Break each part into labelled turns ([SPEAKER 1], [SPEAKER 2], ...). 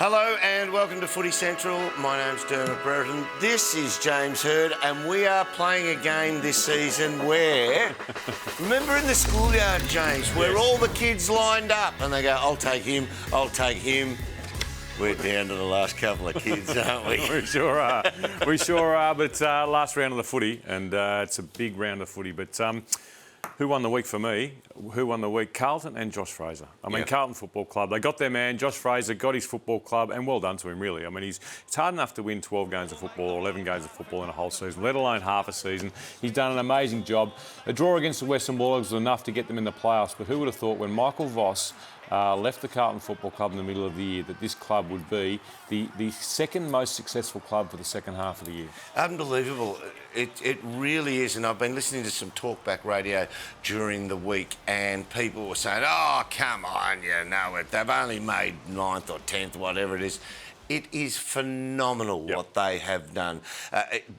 [SPEAKER 1] Hello and welcome to Footy Central. My name's Dermott Brereton. This is James Hird and we are playing a game this season where, remember in the schoolyard, James, where all the kids lined up and they go, I'll take him, I'll take him. We're down to the last couple of kids, aren't we?
[SPEAKER 2] We sure are. We sure are, but it's last round of the footy and it's a big round of footy. But who won the week for me? Who won the week? Carlton and Josh Fraser. I mean, Carlton Football Club, they got their man. Josh Fraser got his football club and well done to him, really. I mean, it's hard enough to win 12 games of football or 11 games of football in a whole season, let alone half a season. He's done an amazing job. A draw against the Western Bulldogs was enough to get them in the playoffs, but who would have thought when Michael Voss left the Carlton Football Club in the middle of the year that this club would be the second most successful club for the second half of the year?
[SPEAKER 1] Unbelievable. It really is. And I've been listening to some talkback radio during the week and people were saying, oh, come on, you know it. They've only made 9th or 10th, whatever it is. It is phenomenal what they have done.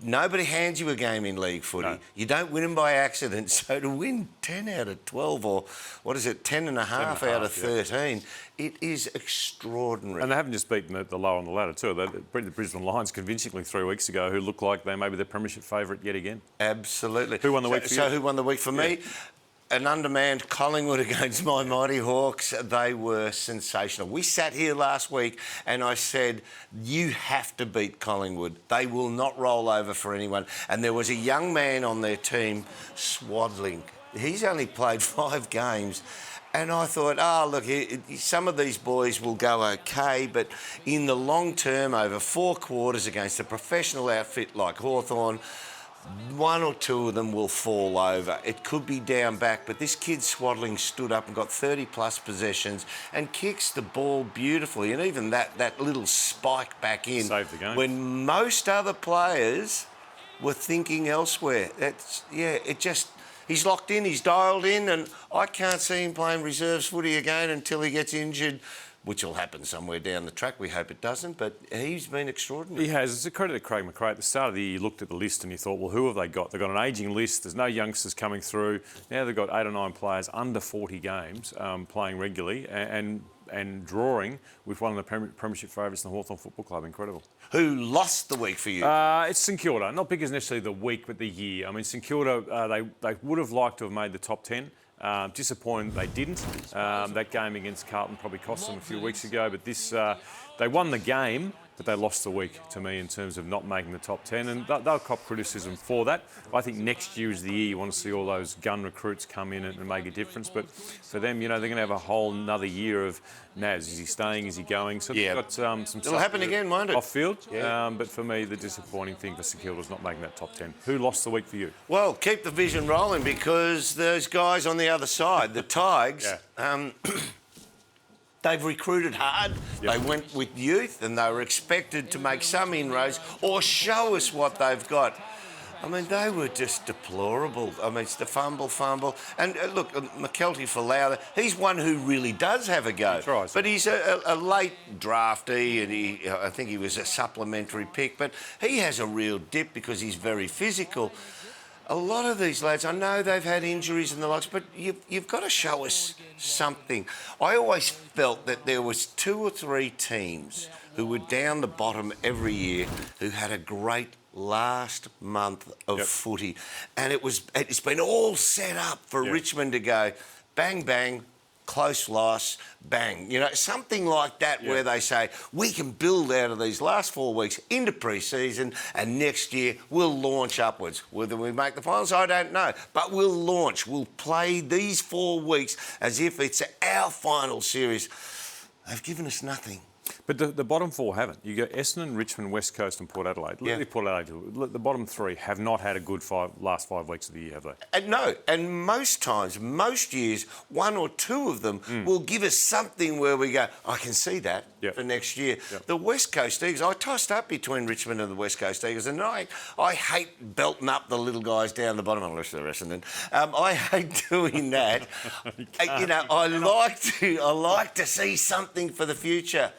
[SPEAKER 1] Nobody hands you a game in league footy. No. You don't win them by accident. So to win 10 out of 12 or, what is it, 10 and a half out of 13, it is extraordinary.
[SPEAKER 2] And they haven't just beaten the lower on the ladder too. They beat the Brisbane Lions convincingly 3 weeks ago, who look like they may be the premiership favourite yet again.
[SPEAKER 1] Absolutely.
[SPEAKER 2] Who won the week for you?
[SPEAKER 1] So who won the week for me? An undermanned Collingwood against my mighty Hawks. They were sensational. We sat here last week and I said, you have to beat Collingwood. They will not roll over for anyone. And there was a young man on their team, Swaddling. He's only played 5 games. And I thought, oh, look, some of these boys will go okay, but in the long term, over 4 quarters against a professional outfit like Hawthorn, 1 or 2 of them will fall over. It could be down back, but this kid Swaddling stood up and got 30-plus possessions and kicks the ball beautifully. And even that little spike back in.
[SPEAKER 2] Saved the game.
[SPEAKER 1] When most other players were thinking elsewhere. He's locked in, he's dialed in, and I can't see him playing reserves footy again until he gets injured, which will happen somewhere down the track. We hope it doesn't, but he's been extraordinary.
[SPEAKER 2] He has. It's a credit to Craig McRae. At the start of the year, you looked at the list and you thought, well, who have they got? They've got an ageing list. There's no youngsters coming through. Now they've got 8 or 9 players under 40 games playing regularly and drawing with one of the premiership favourites in the Hawthorn Football Club. Incredible.
[SPEAKER 1] Who lost the week for you?
[SPEAKER 2] It's St Kilda. Not because necessarily the week, but the year. I mean, St Kilda, they would have liked to have made the top 10. Disappointed they didn't. That game against Carlton probably cost them a few weeks ago, but they won the game, but they lost the week to me in terms of not making the top 10, and they'll cop criticism for that. I think next year is the year you want to see all those gun recruits come in and make a difference, but for them, they're going to have a whole another year of Naz. Is he staying? Is he going? So they've got some stuff.
[SPEAKER 1] It'll happen again, won't it?
[SPEAKER 2] Off field, but for me, the disappointing thing for St Kilda is not making that top 10. Who lost the week for you?
[SPEAKER 1] Well, keep the vision rolling because those guys on the other side, the Tigers, they've recruited hard. They went with youth and they were expected to make some inroads or show us what they've got. I mean, they were just deplorable. I mean, it's the fumble. And look, McKelty for Lowther, he's one who really does have a go.
[SPEAKER 2] Tries.
[SPEAKER 1] But he's a late draftee and I think he was a supplementary pick. But he has a real dip because he's very physical. A lot of these lads, I know they've had injuries and the likes, but you've got to show us something. I always felt that there was 2 or 3 teams who were down the bottom every year who had a great last month of footy. And it's been all set up for Richmond to go bang, bang, close loss, bang. You know, something like that where they say, we can build out of these last 4 weeks into pre-season and next year we'll launch upwards. Whether we make the finals, I don't know. But we'll launch. We'll play these 4 weeks as if it's our final series. They've given us nothing.
[SPEAKER 2] But the bottom 4 haven't. You go Essendon, Richmond, West Coast and Port Adelaide. Port Adelaide, the bottom 3 have not had a good last 5 weeks of the year, have they?
[SPEAKER 1] No, and most times, most years, 1 or 2 of them will give us something where we go, I can see that for next year. The West Coast Eagles, I tossed up between Richmond and the West Coast Eagles, and I hate belting up the little guys down the bottom, unless they're Essendon. I hate doing that. I like to see something for the future.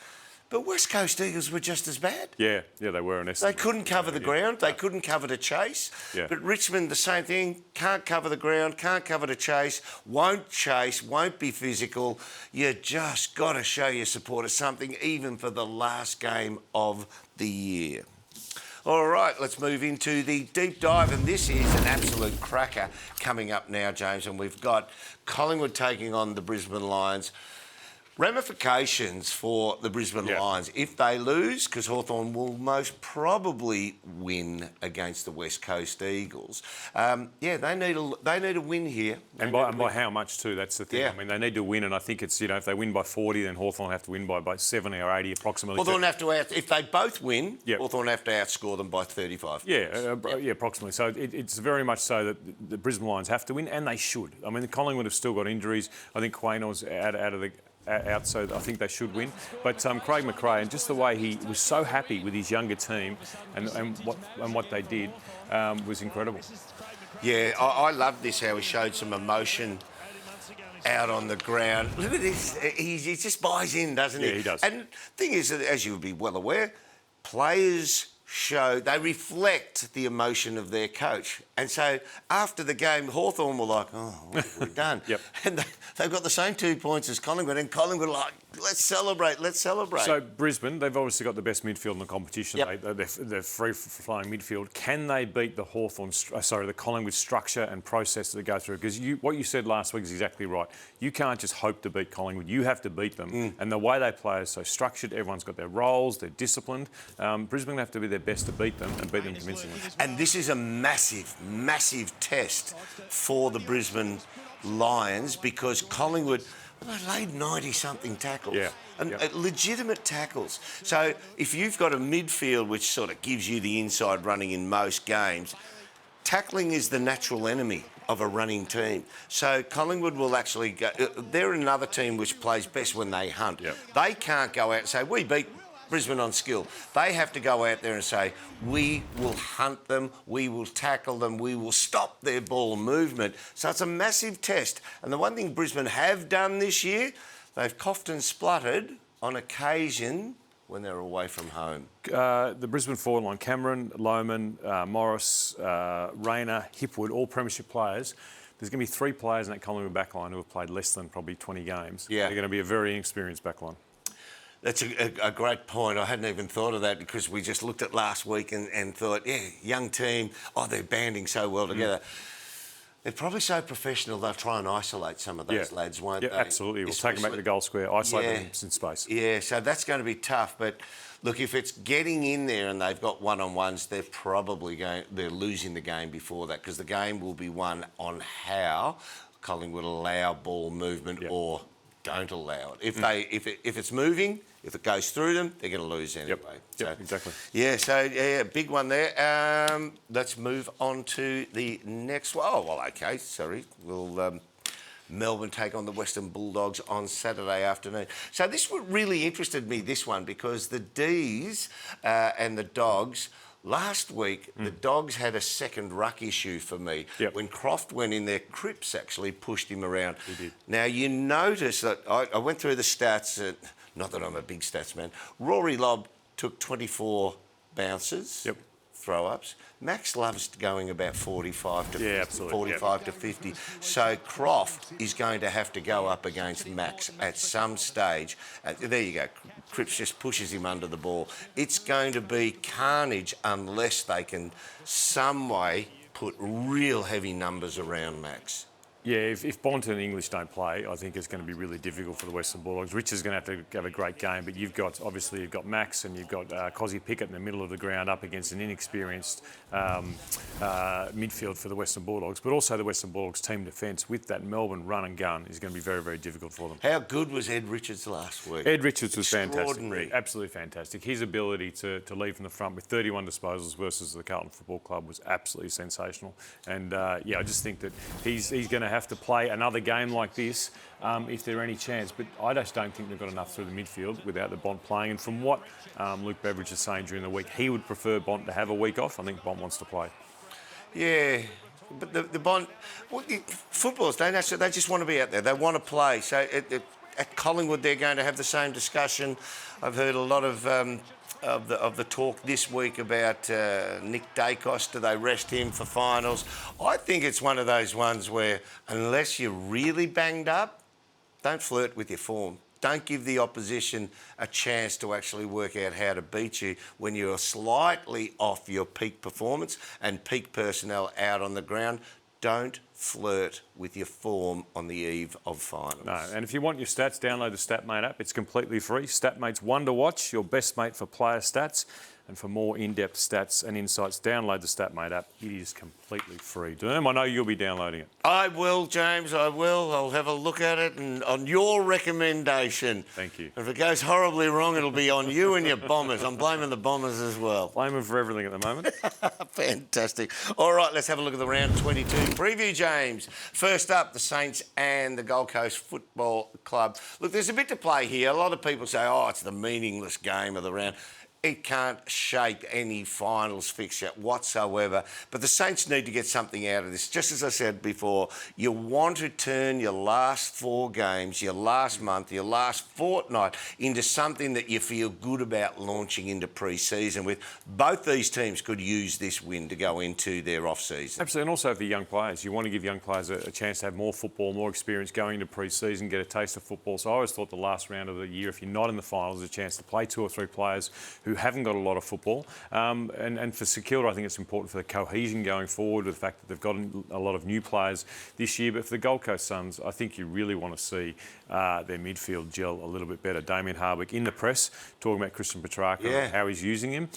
[SPEAKER 1] But West Coast Eagles were just as bad.
[SPEAKER 2] Yeah, they were in essence.
[SPEAKER 1] They couldn't cover the ground. They couldn't cover the chase.
[SPEAKER 2] Yeah.
[SPEAKER 1] But Richmond, the same thing. Can't cover the ground, can't cover the chase, won't be physical. You just got to show your supporters something, even for the last game of the year. All right, let's move into the deep dive, and this is an absolute cracker coming up now, James, and we've got Collingwood taking on the Brisbane Lions. Ramifications for the Brisbane Lions if they lose, because Hawthorn will most probably win against the West Coast Eagles. They need a win here.
[SPEAKER 2] And by how much too? That's the thing.
[SPEAKER 1] Yeah.
[SPEAKER 2] I mean, they need to win, and I think it's if they win by 40, then Hawthorn have to win by 70 or 80 approximately.
[SPEAKER 1] Hawthorn have to if they both win. Hawthorn have to outscore them by 35.
[SPEAKER 2] Yeah, approximately. So it's very much so that the Brisbane Lions have to win, and they should. I mean, the Collingwood have still got injuries. I think Quaynor's out, so I think they should win. But Craig McRae, and just the way he was so happy with his younger team and what they did was incredible.
[SPEAKER 1] Yeah, I love this, how he showed some emotion out on the ground. Look at this. He just buys in, doesn't he?
[SPEAKER 2] Yeah, he does.
[SPEAKER 1] And the thing is, as you would be well aware, players they reflect the emotion of their coach. And so after the game, Hawthorn were like, oh, what have we done? And they've got the same 2 points as Collingwood, and Collingwood are like, let's celebrate.
[SPEAKER 2] So Brisbane, they've obviously got the best midfield in the competition. They're free-flowing midfield. Can they beat the the Collingwood structure and process that they go through? Because what you said last week is exactly right. You can't just hope to beat Collingwood. You have to beat them. And the way they play is so structured. Everyone's got their roles. They're disciplined. Brisbane have to be their best to beat them and beat them convincingly. And
[SPEAKER 1] this is a massive test for the Brisbane Lions, because Collingwood, they laid 90-something tackles. Legitimate tackles. So if you've got a midfield which sort of gives you the inside running in most games, tackling is the natural enemy of a running team. So Collingwood will actually go... They're another team which plays best when they hunt. They can't go out and say, we beat Brisbane on skill. They have to go out there and say, we will hunt them, we will tackle them, we will stop their ball movement. So it's a massive test. And the one thing Brisbane have done this year, they've coughed and spluttered on occasion when they're away from home.
[SPEAKER 2] The Brisbane forward line, Cameron, Lohman, Morris, Rayner, Hipwood, all premiership players. There's going to be 3 players in that Collingwood backline who have played less than probably 20 games. They're going to be a very inexperienced backline.
[SPEAKER 1] That's a great point. I hadn't even thought of that, because we just looked at last week and thought, young team, they're banding so well together. They're probably so professional, they'll try and isolate some of those lads, won't they?
[SPEAKER 2] Yeah, absolutely. We'll take them back to the goal square, isolate them in space.
[SPEAKER 1] Yeah, so that's going to be tough. But look, if it's getting in there and they've got one-on-ones, they're losing the game before that, because the game will be won on how Collingwood allow ball movement or don't allow it. If it's moving, if it goes through them, they're going to lose anyway.
[SPEAKER 2] Exactly.
[SPEAKER 1] Big one there. Let's move on to the next one. Oh, well, okay, sorry. We'll Melbourne take on the Western Bulldogs on Saturday afternoon. So this really interested me, this one, because the D's and the Dogs... Last week, the Dogs had a second ruck issue for me. When Croft went in there, Cripps actually pushed him around.
[SPEAKER 2] He did.
[SPEAKER 1] Now, you notice that I went through the stats, not that I'm a big stats man. Rory Lobb took 24 bounces, throw-ups. Max loves going about 45 to 50, 45 to 50. So Croft is going to have to go up against Max at some stage. There you go. Cripps just pushes him under the ball. It's going to be carnage unless they can some way put real heavy numbers around Max.
[SPEAKER 2] Yeah, if Bont and English don't play, I think it's going to be really difficult for the Western Bulldogs. Richard's going to have a great game, but you've got Max and you've got Cozzy Pickett in the middle of the ground up against an inexperienced midfield for the Western Bulldogs, but also the Western Bulldogs team defence with that Melbourne run and gun is going to be very, very difficult for them.
[SPEAKER 1] How good was Ed Richards last week?
[SPEAKER 2] Ed Richards was fantastic. Absolutely fantastic. His ability to lead from the front with 31 disposals versus the Carlton Football Club was absolutely sensational. And I just think that he's going to have to play another game like this if there are any chance. But I just don't think they've got enough through the midfield without the Bont playing. And from what Luke Beveridge is saying during the week, he would prefer Bont to have a week off. I think Bont wants to play.
[SPEAKER 1] Yeah, but the Bont... footballers, they just want to be out there. They want to play. So at Collingwood they're going to have the same discussion. I've heard a lot of the talk this week about Nick Dacos. Do they rest him for finals? I think it's one of those ones where unless you're really banged up, don't flirt with your form. Don't give the opposition a chance to actually work out how to beat you when you're slightly off your peak performance and peak personnel out on the ground. Don't flirt with your form on the eve of finals.
[SPEAKER 2] No, and if you want your stats, download the StatMate app. It's completely free. StatMate's one to watch, your best mate for player stats. And for more in-depth stats and insights, download the StatMate app. It is completely free. Derm, I know you'll be downloading it.
[SPEAKER 1] I will, James, I will. I'll have a look at it and on your recommendation.
[SPEAKER 2] Thank you.
[SPEAKER 1] If it goes horribly wrong, it'll be on you and your Bombers. I'm blaming the Bombers as well.
[SPEAKER 2] Blame them for everything at the moment.
[SPEAKER 1] Fantastic. All right, let's have a look at the round 22 preview, James. First up, the Saints and the Gold Coast Football Club. Look, there's a bit to play here. A lot of people say, oh, it's the meaningless game of the round. It can't shape any finals fixture whatsoever. But the Saints need to get something out of this. Just as I said before, you want to turn your last 4 games, your last month, your last fortnight into something that you feel good about launching into pre-season with. Both these teams could use this win to go into their off-season.
[SPEAKER 2] Absolutely, and also for young players. You want to give young players a chance to have more football, more experience going into pre-season, get a taste of football. So I always thought the last round of the year, if you're not in the finals, is a chance to play 2 or 3 players who haven't got a lot of football. And for Secure, I think it's important for the cohesion going forward, with the fact that they've got a lot of new players this year. But for the Gold Coast Suns, I think you really want to see their midfield gel a little bit better. Damien Hardwick in the press, talking about Christian Petrarca, how he's using him.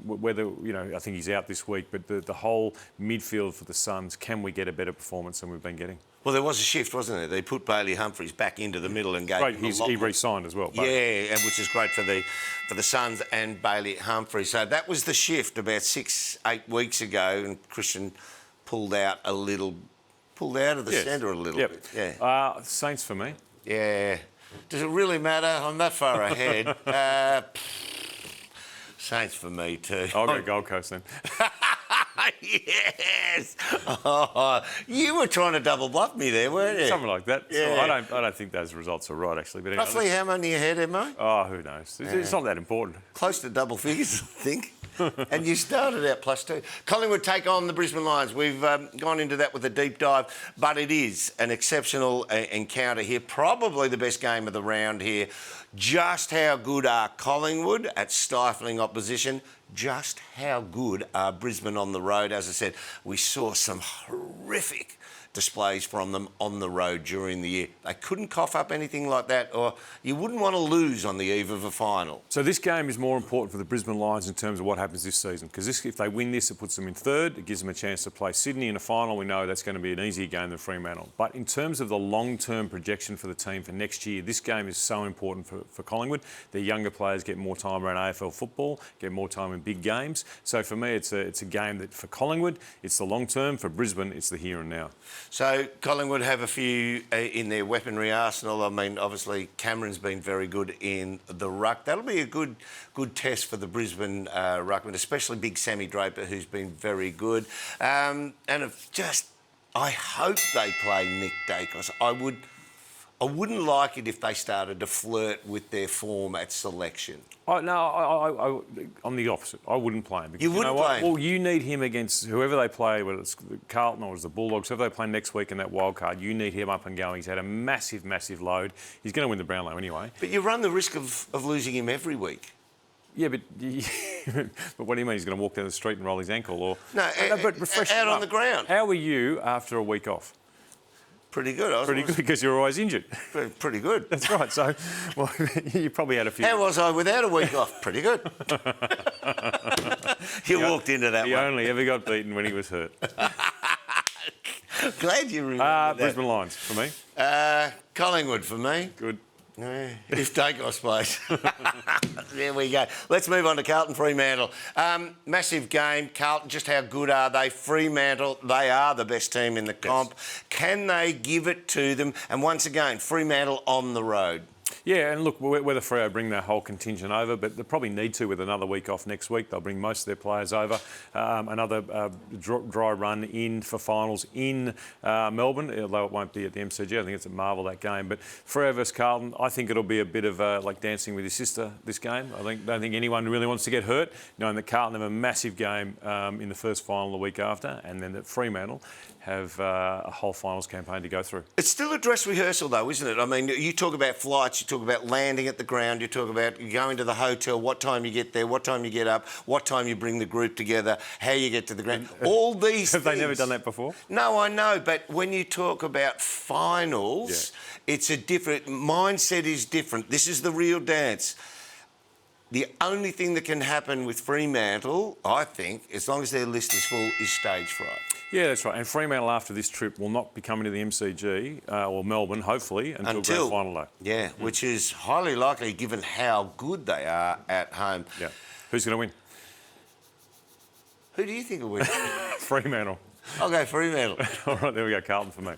[SPEAKER 2] Whether, I think he's out this week, but the whole midfield for the Suns, can we get a better performance than we've been getting?
[SPEAKER 1] Well, there was a shift, wasn't there? They put Bailey Humphries back into the middle and gave him a lot.
[SPEAKER 2] He re-signed as well.
[SPEAKER 1] Yeah, and which is great for the Suns and Bailey Humphries. So that was the shift about 6-8 weeks ago, and Christian pulled out of the centre a little bit. Yeah.
[SPEAKER 2] Saints for me.
[SPEAKER 1] Yeah. Does it really matter? I'm that far ahead. Saints for me too.
[SPEAKER 2] I'll go Gold Coast then.
[SPEAKER 1] Yes! Oh, you were trying to double bluff me there, weren't you?
[SPEAKER 2] Something like that.
[SPEAKER 1] Yeah.
[SPEAKER 2] So I don't think those results are right, actually. But anyway,
[SPEAKER 1] roughly how many ahead am I?
[SPEAKER 2] Oh, who knows? It's not that important.
[SPEAKER 1] Close to double figures, I think. And you started out +2. Collingwood take on the Brisbane Lions. We've gone into that with a deep dive, but it is an exceptional encounter here. Probably the best game of the round here. Just how good are Collingwood at stifling opposition? Just how good are Brisbane on the road? As I said, we saw some horrific displays from them on the road during the year. They couldn't cough up anything like that, or you wouldn't want to lose on the eve of a final.
[SPEAKER 2] So this game is more important for the Brisbane Lions in terms of what happens this season, because if they win this, it puts them in 3rd. It gives them a chance to play Sydney in a final. We know that's going to be an easier game than Fremantle. But in terms of the long-term projection for the team for next year, this game is so important for Collingwood. Their younger players get more time around AFL football, get more time in big games. So for me, it's a game that for Collingwood, it's the long-term. For Brisbane, it's the here and now.
[SPEAKER 1] So Collingwood have a few in their weaponry arsenal. I mean, obviously Cameron's been very good in the ruck. That'll be a good test for the Brisbane ruckman, especially big Sammy Draper, who's been very good. I hope they play Nick Dacos. I wouldn't like it if they started to flirt with their form at selection.
[SPEAKER 2] I'm the opposite. I wouldn't play him. Because
[SPEAKER 1] you wouldn't play him?
[SPEAKER 2] Well, you need him against whoever they play, whether it's Carlton or it's the Bulldogs, whoever they play next week in that wild card, you need him up and going. He's had a massive, massive load. He's going to win the Brownlow anyway.
[SPEAKER 1] But you run the risk of losing him every week.
[SPEAKER 2] Yeah, but what do you mean? He's going to walk down the street and roll his ankle? Or
[SPEAKER 1] but refresh out on the ground.
[SPEAKER 2] How were you after a week off?
[SPEAKER 1] Pretty good.
[SPEAKER 2] Pretty good, because you're always injured.
[SPEAKER 1] Pretty good.
[SPEAKER 2] That's right. So, well, you probably had a few.
[SPEAKER 1] How was I without a week off? Pretty good. You walked into that one.
[SPEAKER 2] He only ever got beaten when he was hurt.
[SPEAKER 1] Glad you remember that.
[SPEAKER 2] Brisbane Lions for me.
[SPEAKER 1] Collingwood for me.
[SPEAKER 2] Good.
[SPEAKER 1] Yeah, if Dacos plays. There we go. Let's move on to Carlton Fremantle. Massive game. Carlton, just how good are they? Fremantle, they are the best team in the comp. Yes. Can they give it to them? And once again, Fremantle on the road.
[SPEAKER 2] Yeah, and look, whether Freo bring their whole contingent over, but they probably need to with another week off next week. They'll bring most of their players over. Another dry run in for finals in Melbourne, although it won't be at the MCG. I think it's at Marvel, that game. But Freo versus Carlton, I think it'll be a bit of like dancing with your sister, this game. Don't think anyone really wants to get hurt, knowing that Carlton have a massive game in the first final the week after, and then that Fremantle have a whole finals campaign to go through.
[SPEAKER 1] It's still a dress rehearsal, though, isn't it? I mean, you talk about flights, you talk about landing at the ground, you talk about going to the hotel, what time you get there, what time you get up, what time you bring the group together, how you get to the ground. All these
[SPEAKER 2] Have
[SPEAKER 1] things.
[SPEAKER 2] they never done that before?
[SPEAKER 1] No, I know, but when you talk about finals, it's a different... Mindset is different. This is the real dance. The only thing that can happen with Fremantle, I think, as long as their list is full, is stage fright.
[SPEAKER 2] Yeah, that's right. And Fremantle, after this trip, will not be coming to the MCG, or Melbourne, hopefully, until grand final day.
[SPEAKER 1] Yeah, which is highly likely given how good they are at home.
[SPEAKER 2] Yeah. Who's going to win?
[SPEAKER 1] Who do you think will win?
[SPEAKER 2] Fremantle.
[SPEAKER 1] I'll go Fremantle.
[SPEAKER 2] All right, there we go. Carlton for me.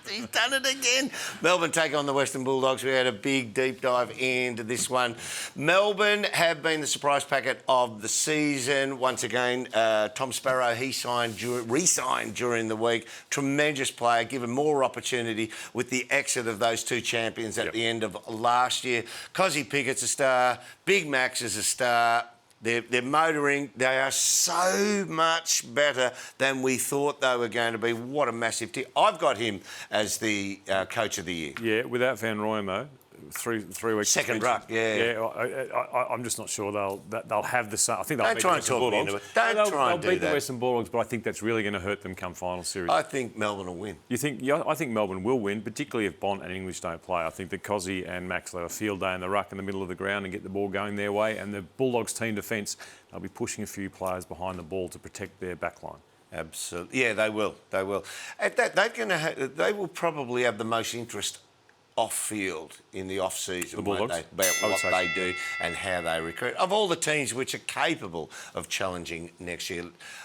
[SPEAKER 1] He's done it again. Melbourne take on the Western Bulldogs. We had a big deep dive into this one. Melbourne have been the surprise packet of the season. Once again, Tom Sparrow, he re-signed during the week. Tremendous player, given more opportunity with the exit of those two champions at the end of last year. Cozzy Pickett's a star. Big Max is a star. They're motoring. They are so much better than we thought they were going to be. What a massive tick. I've got him as the coach of the year.
[SPEAKER 2] Yeah, without Van Rooyen, though. Three weeks.
[SPEAKER 1] Second ruck,
[SPEAKER 2] Yeah, I'm just not sure they'll have the same. I think they'll
[SPEAKER 1] Don't
[SPEAKER 2] beat
[SPEAKER 1] try
[SPEAKER 2] the
[SPEAKER 1] and
[SPEAKER 2] Western
[SPEAKER 1] talk me
[SPEAKER 2] Bulldogs.
[SPEAKER 1] into it. Don't try and do
[SPEAKER 2] They'll beat
[SPEAKER 1] that.
[SPEAKER 2] the Western Bulldogs, but I think that's really going to hurt them come final series.
[SPEAKER 1] I think Melbourne will win.
[SPEAKER 2] You think? Yeah, I think Melbourne will win, particularly if Bont and English don't play. I think that Cozzy and Max will have a field day in the ruck in the middle of the ground and get the ball going their way. And the Bulldogs team defence, they'll be pushing a few players behind the ball to protect their back line.
[SPEAKER 1] Absolutely. Yeah, they will. They will. At that, they will probably have the most interest off-field in the off-season.
[SPEAKER 2] The Bulldogs?
[SPEAKER 1] About what they do and how they recruit. Of all the teams which are capable of challenging next year.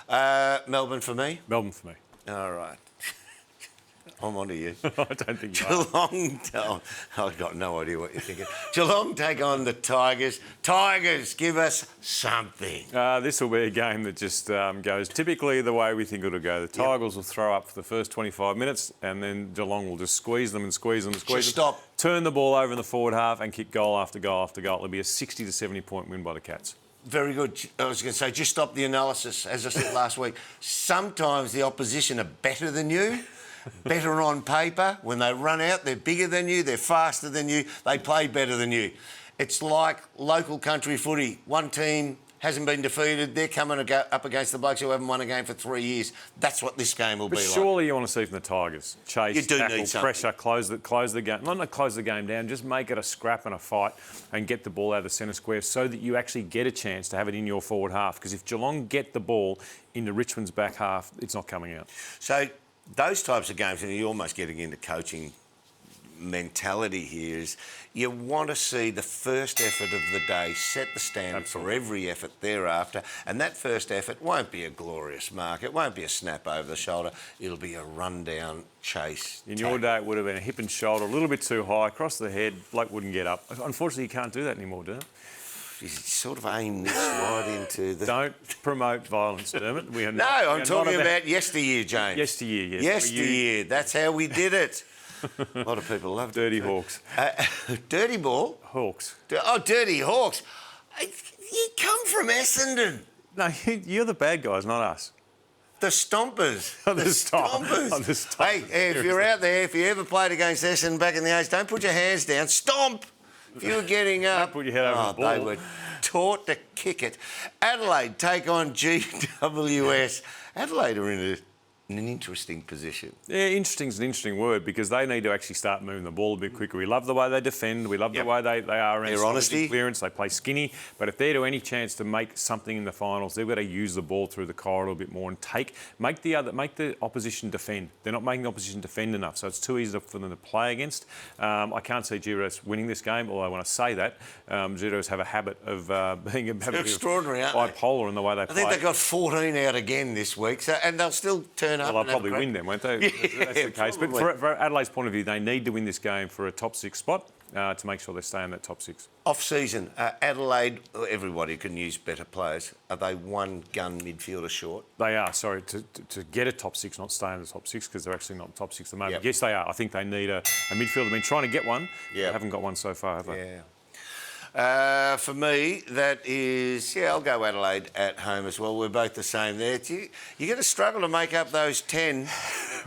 [SPEAKER 1] Melbourne for me?
[SPEAKER 2] Melbourne for me.
[SPEAKER 1] All right. I'm on to you.
[SPEAKER 2] I don't think you are.
[SPEAKER 1] Geelong... Oh, I've got no idea what you're thinking. Geelong take on the Tigers. Tigers, give us something.
[SPEAKER 2] This will be a game that just goes typically the way we think it'll go. The Tigers will throw up for the first 25 minutes and then Geelong will just squeeze them and squeeze them and squeeze
[SPEAKER 1] Just
[SPEAKER 2] them.
[SPEAKER 1] stop.
[SPEAKER 2] Turn the ball over in the forward half and kick goal after goal after goal. It'll be a 60 to 70 point win by the Cats.
[SPEAKER 1] Very good. I was going to say, just stop the analysis. As I said last week, sometimes the opposition are better than you. Better on paper. When they run out, they're bigger than you, they're faster than you, they play better than you. It's like local country footy. One team hasn't been defeated, they're coming up against the blokes who haven't won a game for 3 years. That's what this game will be like.
[SPEAKER 2] But surely you want to see from the Tigers. Chase,
[SPEAKER 1] You do
[SPEAKER 2] tackle,
[SPEAKER 1] need something.
[SPEAKER 2] pressure, close the game. Not close the game down, just make it a scrap and a fight and get the ball out of the centre square so that you actually get a chance to have it in your forward half. Because if Geelong get the ball into Richmond's back half, it's not coming out.
[SPEAKER 1] So those types of games, and you're almost getting into coaching mentality here, is you want to see the first effort of the day set the standard for every effort thereafter, and that first effort won't be a glorious mark, it won't be a snap over the shoulder, it'll be a rundown chase.
[SPEAKER 2] In your day, it would have been a hip and shoulder, a little bit too high, across the head, bloke wouldn't get up. Unfortunately, you can't do that anymore, do you?
[SPEAKER 1] You sort of aim this right into the...
[SPEAKER 2] Don't promote violence, Dermott. We are
[SPEAKER 1] No, I'm talking about yesteryear, James.
[SPEAKER 2] Yesteryear, yes.
[SPEAKER 1] Yesteryear, that's how we did it. A lot of people love
[SPEAKER 2] Dirty Hawks.
[SPEAKER 1] Dirty ball?
[SPEAKER 2] Hawks.
[SPEAKER 1] Oh, Dirty Hawks. You come from Essendon.
[SPEAKER 2] No, you're the bad guys, not us.
[SPEAKER 1] The Stompers.
[SPEAKER 2] The Stompers.
[SPEAKER 1] Oh, the Stompers. Hey, if you're out there, if you ever played against Essendon back in the 80s, don't put your hands down. Stomp! If you were getting up...
[SPEAKER 2] Don't put your head over the ball.
[SPEAKER 1] They were taught to kick it. Adelaide take on GWS. Adelaide are in an interesting position.
[SPEAKER 2] Yeah, interesting is an interesting word because they need to actually start moving the ball a bit quicker. We love the way they defend. We love the way they are around
[SPEAKER 1] their honesty,
[SPEAKER 2] clearance. They play skinny. But if they're to any chance to make something in the finals, they've got to use the ball through the corridor a bit more and make the opposition defend. They're not making the opposition defend enough, so it's too easy for them to play against. I can't see GWS winning this game, although when I say that, GWS have a habit of being
[SPEAKER 1] extraordinary,
[SPEAKER 2] bipolar in the way they play.
[SPEAKER 1] I think they got 14 out again this week, so, and they'll still turn up.
[SPEAKER 2] Well, they'll probably win them, won't they?
[SPEAKER 1] Yeah,
[SPEAKER 2] that's the case. But for Adelaide's point of view, they need to win this game for a top 6 spot. to make sure they stay in that top 6.
[SPEAKER 1] Off-season, Adelaide, everybody can use better players. Are they one gun midfielder short?
[SPEAKER 2] They are, sorry, to get a top 6, not stay in the top 6, because they're actually not top 6 at the moment.
[SPEAKER 1] Yep.
[SPEAKER 2] Yes, they are. I think they need a midfielder. They've been trying to get one.
[SPEAKER 1] Yep.
[SPEAKER 2] They haven't got one so far, have they?
[SPEAKER 1] Yeah. For me, that is, I'll go Adelaide at home as well. We're both the same there. You're going to struggle to make up those 10.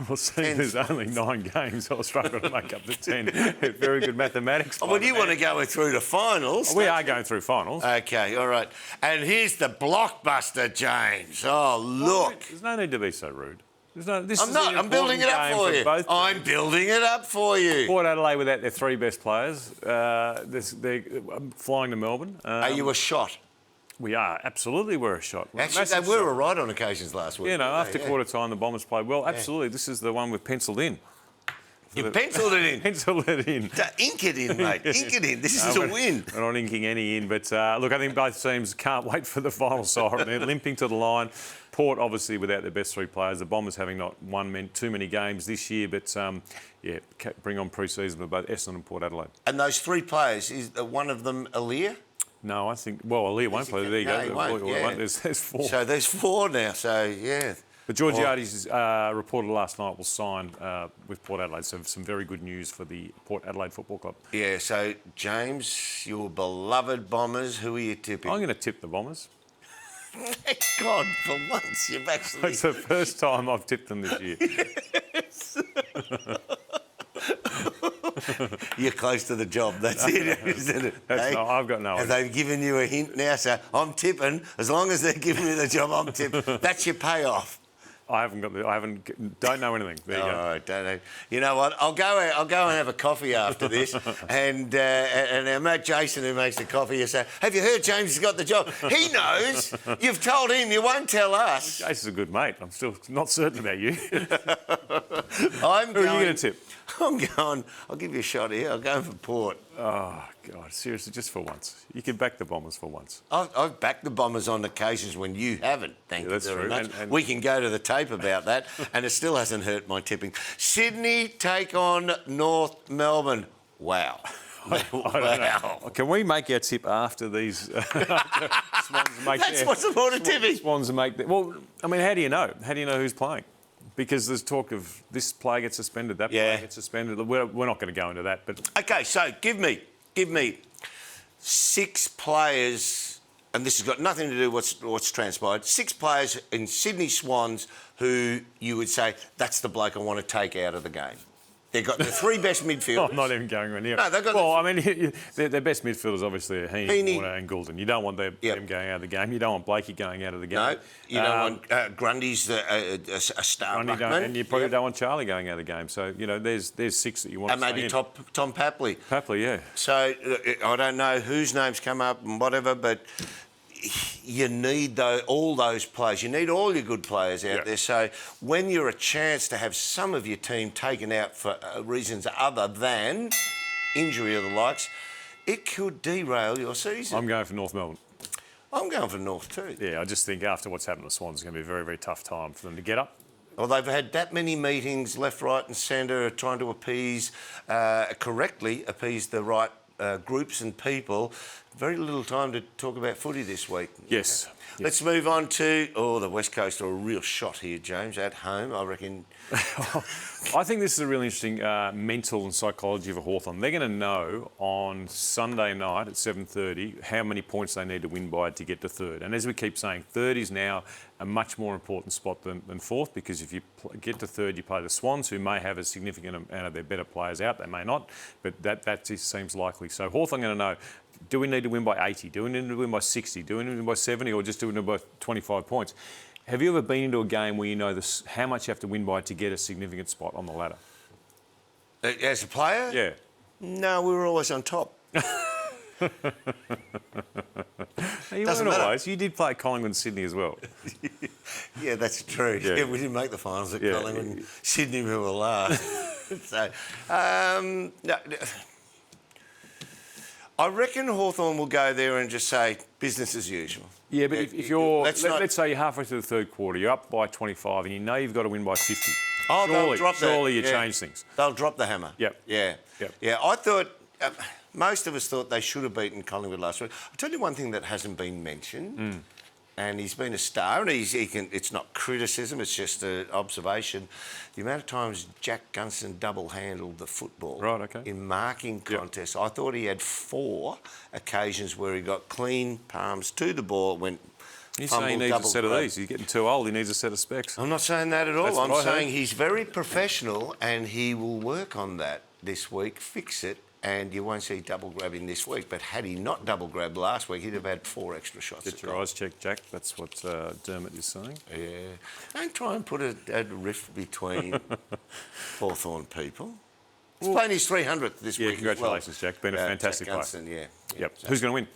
[SPEAKER 2] Well, seeing there's only 9 games, I'll struggle to make up the 10. Very good mathematics.
[SPEAKER 1] Well, you want to go through to finals.
[SPEAKER 2] We are going through finals.
[SPEAKER 1] Okay, all right. And here's the blockbuster, James. Oh, look.
[SPEAKER 2] There's no need to be so rude.
[SPEAKER 1] I'm building it up for you. I'm building it up for you.
[SPEAKER 2] Port Adelaide without their 3 best players. They're flying to Melbourne.
[SPEAKER 1] Are you a shot?
[SPEAKER 2] We are. Absolutely, we're a shot.
[SPEAKER 1] Actually, they were all right on occasions last week.
[SPEAKER 2] You know, after quarter time, the Bombers played well. Absolutely. This is the one we've pencilled in.
[SPEAKER 1] You pencilled it in?
[SPEAKER 2] Pencilled it in.
[SPEAKER 1] Ink it in, mate. Ink it in. This is a win.
[SPEAKER 2] We're not inking any in. But, look, I think both teams can't wait for the final siren. They're limping to the line. Port, obviously, without their best 3 players. The Bombers having not won too many games this year. But, bring on pre-season with both Essendon and Port Adelaide.
[SPEAKER 1] And those 3 players, is one of them Aaliyah?
[SPEAKER 2] No, I think... Well, Aaliyah won't play. There you go.
[SPEAKER 1] He won't, yeah.
[SPEAKER 2] There's 4.
[SPEAKER 1] So there's 4 now, so, yeah.
[SPEAKER 2] But Georgiades reported last night will sign with Port Adelaide, so some very good news for the Port Adelaide Football Club. Yeah,
[SPEAKER 1] so, James, your beloved Bombers, who are you tipping?
[SPEAKER 2] I'm going to tip the Bombers.
[SPEAKER 1] Thank God, for once you've actually...
[SPEAKER 2] It's the first time I've tipped them this year.
[SPEAKER 1] Yes. You're close to the job, that's it, isn't it?
[SPEAKER 2] I've got no idea.
[SPEAKER 1] Have they given you a hint now? So, I'm tipping. As long as they're giving me the job, I'm tipping. That's your payoff.
[SPEAKER 2] Don't know anything. There you go.
[SPEAKER 1] All right, don't know. You know what? I'll go and have a coffee after this, and our mate Jason, who makes the coffee, you say, "Have you heard James has got the job?" He knows. You've told him. You won't tell us.
[SPEAKER 2] Jason's a good mate. I'm still not certain about you. Who
[SPEAKER 1] are you
[SPEAKER 2] going to tip?
[SPEAKER 1] I'm going. I'll give you a shot here. I'm going for Port.
[SPEAKER 2] Oh God, seriously, just for once. You can back the Bombers for once.
[SPEAKER 1] I've backed the Bombers on occasions when you haven't. Thank you very much. And we can go to the tape about that, and it still hasn't hurt my tipping. Sydney take on North Melbourne. Wow.
[SPEAKER 2] Wow. Can we make our tip after these Swans make
[SPEAKER 1] That's what's the point of tipping.
[SPEAKER 2] Swans make well, I mean, how do you know? How do you know who's playing? Because there's talk of this player gets suspended, that player gets suspended. We're not going to go into that. But
[SPEAKER 1] OK, so give me 6 players, and this has got nothing to do with what's transpired, 6 players in Sydney Swans who you would say, that's the bloke I want to take out of the game. They've got the 3 best midfielders.
[SPEAKER 2] I'm not even going around here.
[SPEAKER 1] No, they've got
[SPEAKER 2] I mean, their best midfielders obviously are Heaney, Warner and Goulden. You don't want them going out of the game. You don't want Blakey going out of the game.
[SPEAKER 1] No, you don't want Grundy's a star ruckman.
[SPEAKER 2] And you probably don't want Charlie going out of the game. So, you know, there's 6 that you want
[SPEAKER 1] and maybe Tom Papley.
[SPEAKER 2] Papley, yeah.
[SPEAKER 1] So, I don't know whose names come up and whatever, but you need all those players. You need all your good players out there. So when you're a chance to have some of your team taken out for reasons other than injury or the likes, it could derail your season.
[SPEAKER 2] I'm going for North Melbourne.
[SPEAKER 1] I'm going for North too.
[SPEAKER 2] Yeah, I just think after what's happened to the Swans, it's going to be a very, very tough time for them to get up.
[SPEAKER 1] Well, they've had that many meetings, left, right and centre, trying to correctly appease the right groups and people. Very little time to talk about footy this week.
[SPEAKER 2] Yes.
[SPEAKER 1] Let's move on to... the West Coast are a real shot here, James, at home, I reckon.
[SPEAKER 2] I think this is a really interesting mental and psychology of a Hawthorn. They're going to know on Sunday night at 7:30 how many points they need to win by to get to third. And as we keep saying, third is now a much more important spot than fourth, because if you get to third, you play the Swans, who may have a significant amount of their better players out. They may not, but that just seems likely. So Hawthorn are going to know, do we need to win by 80? Do we need to win by 60? Do we need to win by 70? Or just do we need to win by 25 points? Have you ever been into a game where you know how much you have to win by to get a significant spot on the ladder?
[SPEAKER 1] As a player?
[SPEAKER 2] Yeah.
[SPEAKER 1] No, we were always on top.
[SPEAKER 2] You weren't always. You did play at Collingwood and Sydney as well.
[SPEAKER 1] Yeah, that's true. Yeah, we didn't make the finals at Collingwood and Sydney, we were last. So, no, I reckon Hawthorn will go there and just say business as usual.
[SPEAKER 2] Yeah, but if you're... Let's say you're halfway through the third quarter, you're up by 25 and you know you've got to win by 50.
[SPEAKER 1] Oh, they'll drop that.
[SPEAKER 2] Surely you change things.
[SPEAKER 1] They'll drop the hammer.
[SPEAKER 2] Yep.
[SPEAKER 1] Yeah. Yep. Yeah, I thought most of us thought they should have beaten Collingwood last week. I'll tell you one thing that hasn't been mentioned, and he's been a star, and it's not criticism, it's just an observation. The amount of times Jack Gunston double-handled the football in marking contests. I thought he had 4 occasions where he got clean palms to the ball, went...
[SPEAKER 2] He's saying he needs a set of these. He's getting too old. He needs a set of specs.
[SPEAKER 1] I'm not saying that at all.
[SPEAKER 2] That's
[SPEAKER 1] I'm
[SPEAKER 2] what I
[SPEAKER 1] saying
[SPEAKER 2] heard.
[SPEAKER 1] he's very professional and he will work on that this week, fix it, and you won't see double grabbing this week. But had he not double grabbed last week, he'd have had 4 extra shots.
[SPEAKER 2] Get your eyes checked, Jack. That's what Dermott is saying.
[SPEAKER 1] Yeah. Don't try and put a rift between Hawthorn people. He's playing his 300th this week.
[SPEAKER 2] Congratulations, Jack. Been a fantastic
[SPEAKER 1] Jack Gunston,
[SPEAKER 2] player.
[SPEAKER 1] Yeah.
[SPEAKER 2] Yep. Who's going to win?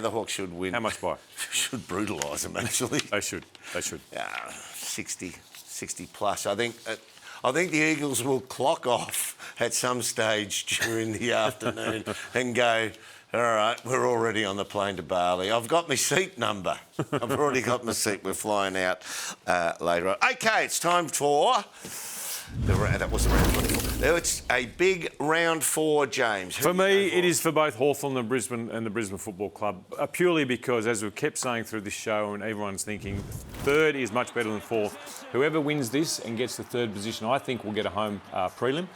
[SPEAKER 1] The Hawks should win.
[SPEAKER 2] How much by?
[SPEAKER 1] Should brutalise them, actually.
[SPEAKER 2] They should.
[SPEAKER 1] 60 plus. I think the Eagles will clock off at some stage during the afternoon and go, all right, we're already on the plane to Bali. I've got my seat number. I've already got my seat. We're flying out later on. OK, it's time for... That was the round 24. Now it's a big round 4, James.
[SPEAKER 2] For me, it is for both Hawthorn and the Brisbane Football Club, purely because, as we've kept saying through this show, and everyone's thinking, 3rd is much better than 4th. Whoever wins this and gets the 3rd position, I think will get a home prelim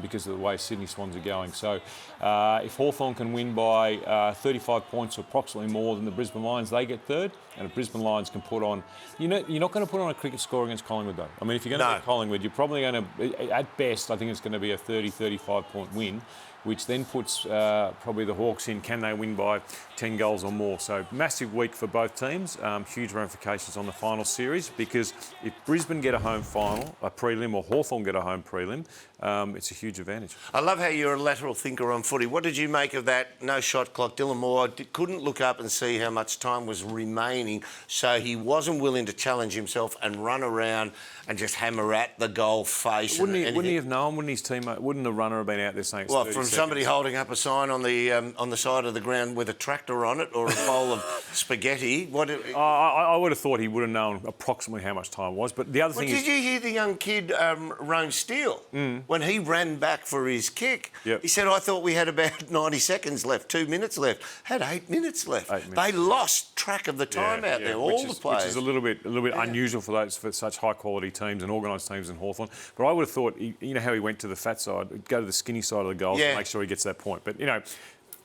[SPEAKER 2] because of the way Sydney Swans are going. So if Hawthorn can win by 35 points, or approximately more than the Brisbane Lions, they get 3rd. And the Brisbane Lions can put on... You're not going to put on a cricket score against Collingwood, though. I mean, if you're going to beat Collingwood, you're probably going to... At best, I think it's going to be a 30, 35-point win, which then puts probably the Hawks in, can they win by 10 goals or more? So massive week for both teams, huge ramifications on the final series, because if Brisbane get a home final, a prelim, or Hawthorn get a home prelim, it's a huge advantage.
[SPEAKER 1] I love how you're a lateral thinker on footy. What did you make of that no shot clock? Dylan Moore couldn't look up and see how much time was remaining, so he wasn't willing to challenge himself and run around and just hammer at the goal face.
[SPEAKER 2] Wouldn't he have known? Wouldn't his teammate? Wouldn't the runner have been out there saying it's 30
[SPEAKER 1] from
[SPEAKER 2] seconds?
[SPEAKER 1] Somebody holding up a sign on the side of the ground with a tractor on it, or a bowl of spaghetti?
[SPEAKER 2] I would have thought he would have known approximately how much time it was. But the other thing is...
[SPEAKER 1] Did you hear the young kid, Rome Steele, when he ran back for his kick?
[SPEAKER 2] Yep.
[SPEAKER 1] He said, I thought we had about 90 seconds left, 2 minutes left. Had 8 minutes left. They lost track of the time out there, all the players.
[SPEAKER 2] Which is a little bit unusual for such high-quality teams and organised teams in Hawthorn. But I would have thought, you know how he went to the fat side, go to the skinny side of the goal to make sure he gets that point. But, you know,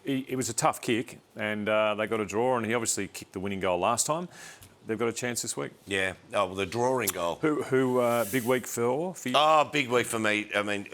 [SPEAKER 2] it was a tough kick, and they got a draw, and he obviously kicked the winning goal last time. They've got a chance this week. Yeah.
[SPEAKER 1] Oh, well, the drawing goal.
[SPEAKER 2] Who big week for you?
[SPEAKER 1] Oh, big week for me. I mean,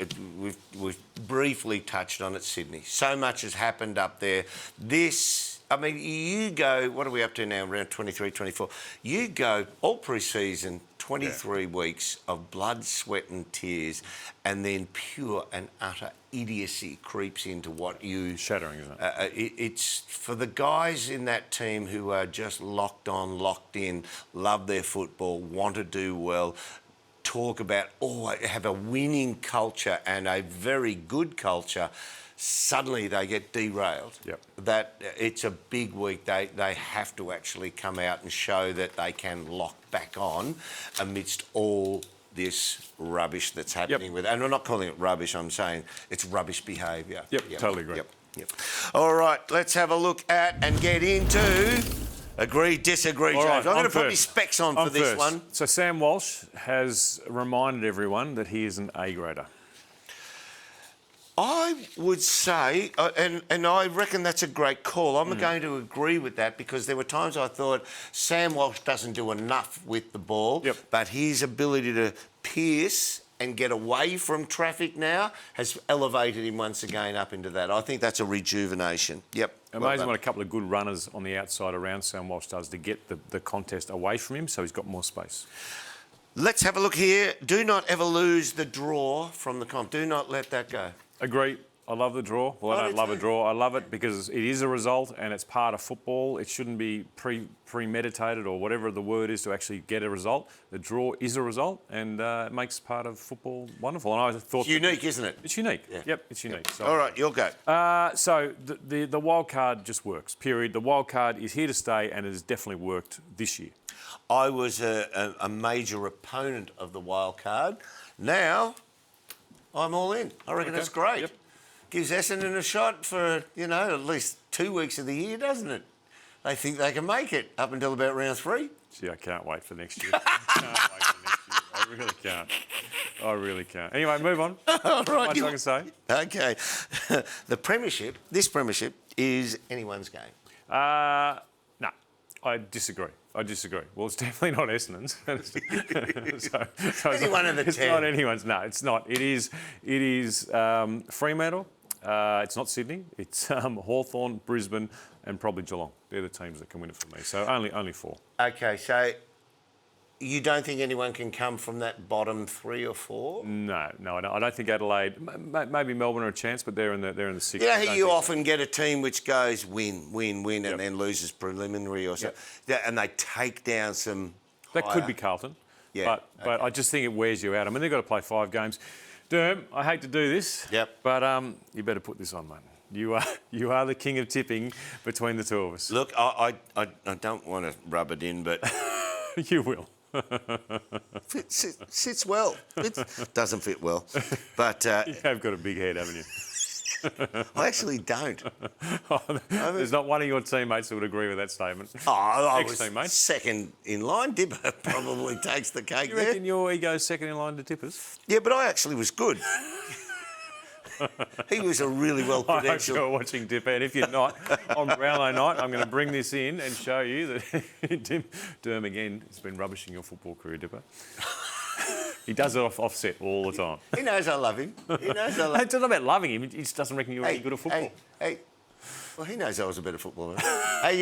[SPEAKER 1] we've briefly touched on it, Sydney. So much has happened up there. You go, what are we up to now, around 23, 24? You go all pre-season, 23 weeks of blood, sweat and tears, and then pure and utter idiocy creeps into what you...
[SPEAKER 2] Shattering, isn't it?
[SPEAKER 1] It's for the guys in that team who are just locked on, locked in, love their football, want to do well, talk about, have a winning culture and a very good culture. Suddenly they get derailed.
[SPEAKER 2] Yep.
[SPEAKER 1] That it's a big week. They have to actually come out and show that they can lock back on amidst all this rubbish that's happening with. And I'm not calling it rubbish. I'm saying it's rubbish behaviour.
[SPEAKER 2] Yep. Totally agree.
[SPEAKER 1] Yep. All right, let's have a look at and get into agree, disagree, James.
[SPEAKER 2] Right,
[SPEAKER 1] I'm going to put my specs on for this one.
[SPEAKER 2] So Sam Walsh has reminded everyone that he is an A-grader.
[SPEAKER 1] I would say, and I reckon that's a great call. I'm going to agree with that, because there were times I thought Sam Walsh doesn't do enough with the ball, but his ability to pierce and get away from traffic now has elevated him once again up into that. I think that's a rejuvenation. Yep.
[SPEAKER 2] Amazing what a couple of good runners on the outside around Sam Walsh does to get the contest away from him, so he's got more space. Let's have a look here. Do not ever lose the draw from the comp. Do not let that go. Agree. I love the draw. Well, I don't love a draw. I love it because it is a result and it's part of football. It shouldn't be premeditated or whatever the word is to actually get a result. The draw is a result, and it makes part of football wonderful. And I thought... It's unique, isn't it? It's unique. Yeah. Yep, it's unique. So, all right, you'll go. So the wild card just works, period. The wild card is here to stay, and it has definitely worked this year. I was a major opponent of the wild card. Now... I'm all in. I reckon that's great. Yep.
[SPEAKER 1] gives Essendon a shot for, at least 2 weeks of the year, doesn't it? They think they can make it up until about round 3.
[SPEAKER 2] Gee, I can't wait for next year. I really can't. I really can't. Anyway, move on.
[SPEAKER 1] All right.
[SPEAKER 2] Much I can say.
[SPEAKER 1] Okay. This premiership is anyone's game.
[SPEAKER 2] No, I disagree. Well, it's definitely not Essendon's. so
[SPEAKER 1] Any one of the 10.
[SPEAKER 2] It's not anyone's. No, it's not. It is Fremantle. It's not Sydney. It's Hawthorn, Brisbane, and probably Geelong. They're the teams that can win it for me. So only 4.
[SPEAKER 1] Okay, so you don't think anyone can come from that bottom 3 or 4?
[SPEAKER 2] No, I don't think Adelaide. Maybe Melbourne are a chance, but they're in the 6th.
[SPEAKER 1] You know how you often get a team which goes win, and then loses preliminary or something, and they take down some.
[SPEAKER 2] That
[SPEAKER 1] higher.
[SPEAKER 2] could be Carlton.
[SPEAKER 1] Yeah.
[SPEAKER 2] But I just think it wears you out. I mean, they've got to play 5 games. Derm, I hate to do this.
[SPEAKER 1] Yep.
[SPEAKER 2] But you better put this on, mate. You are the king of tipping between the 2 of us.
[SPEAKER 1] Look, I don't want to rub it in, but
[SPEAKER 2] You will.
[SPEAKER 1] sits well. It doesn't fit well, but
[SPEAKER 2] You have got a big head, haven't you?
[SPEAKER 1] I actually don't.
[SPEAKER 2] There's not one of your teammates that would agree with that statement.
[SPEAKER 1] I was
[SPEAKER 2] Ex-teammate.
[SPEAKER 1] second in line. Dipper probably takes the cake
[SPEAKER 2] You
[SPEAKER 1] there.
[SPEAKER 2] reckon your ego's second in line to Tippers?
[SPEAKER 1] Yeah, but I actually was good. He was a really
[SPEAKER 2] I hope
[SPEAKER 1] well-credentialed.
[SPEAKER 2] you're watching Dipper, and if you're not, on Brownlow night, I'm going to bring this in and show you that Derm again has been rubbishing your football career, Dipper. He does it offset all the time.
[SPEAKER 1] He knows I love him. He knows I love him.
[SPEAKER 2] It's not about loving him, he just doesn't reckon you're any good at football.
[SPEAKER 1] Hey. Well, he knows I was a better footballer. Hey,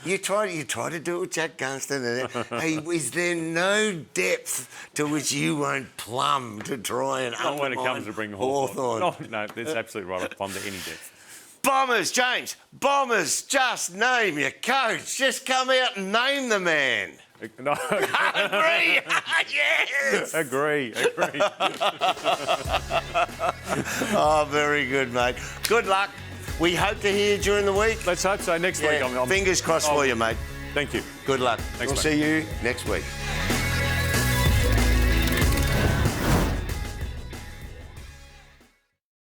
[SPEAKER 1] you try to do it with Jack Gunston. And, hey, is there no depth to which you won't plumb to try and
[SPEAKER 2] Not when it comes to bring
[SPEAKER 1] Hawthorn?
[SPEAKER 2] No, that's absolutely right. I'll plumb to any depth.
[SPEAKER 1] Bombers, James. Bombers, just name your coach. Just come out and name the man.
[SPEAKER 2] No,
[SPEAKER 1] Agree. Yes.
[SPEAKER 2] agree.
[SPEAKER 1] Oh, very good, mate. Good luck. We hope to hear you during the week.
[SPEAKER 2] Let's hope so. Next week, I'm
[SPEAKER 1] Fingers crossed for you, mate.
[SPEAKER 2] Thank you.
[SPEAKER 1] Good luck.
[SPEAKER 2] Thanks,
[SPEAKER 1] We'll
[SPEAKER 2] mate.
[SPEAKER 1] see you next week.